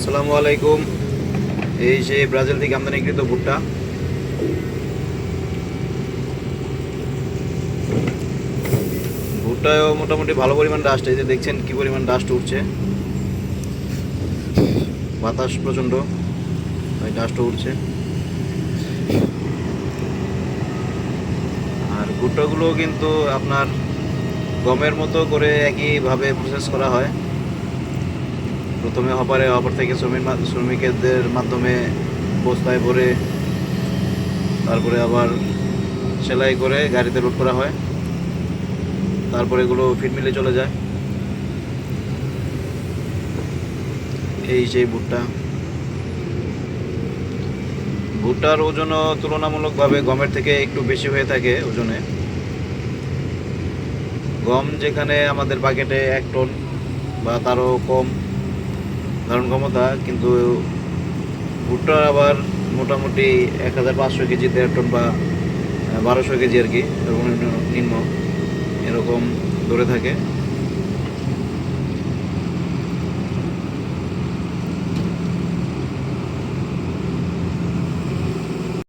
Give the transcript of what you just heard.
আসসালামু আলাইকুম। এই যে ব্রাজিল থেকে আমদানিকৃত ভুট্টা, ভুট্টায়ও মোটামুটি ভালো পরিমাণ ডাস্ট। এই যে দেখছেন কি পরিমাণ ডাস্ট উঠছে, বাতাস প্রচণ্ড, ওই ডাস্টও উঠছে। আর ভুট্টাগুলো কিন্তু আপনার গমের মতো করে একইভাবে প্রসেস করা হয়। প্রথমে হপার থেকে শ্রমিকদের মাধ্যমে বস্তায় ভরে, তারপরে আবার সেলাই করে গাড়িতে লোড করা হয়, তারপরে এগুলো ফিড মিলে চলে যায়। এই সেই ভুট্টার ওজনও তুলনামূলকভাবে গমের থেকে একটু বেশি হয়ে থাকে ওজনে। গম যেখানে আমাদের প্যাকেটে 1 টন বা তারও কম ধারণ ক্ষমতা, কিন্তু ভুট্টা আবার মোটামুটি 1500 কেজি, 1.5 টন বা 1200 কেজি আর কি, সর্বনিম্ন নিম্ন এরকম ধরে থাকে।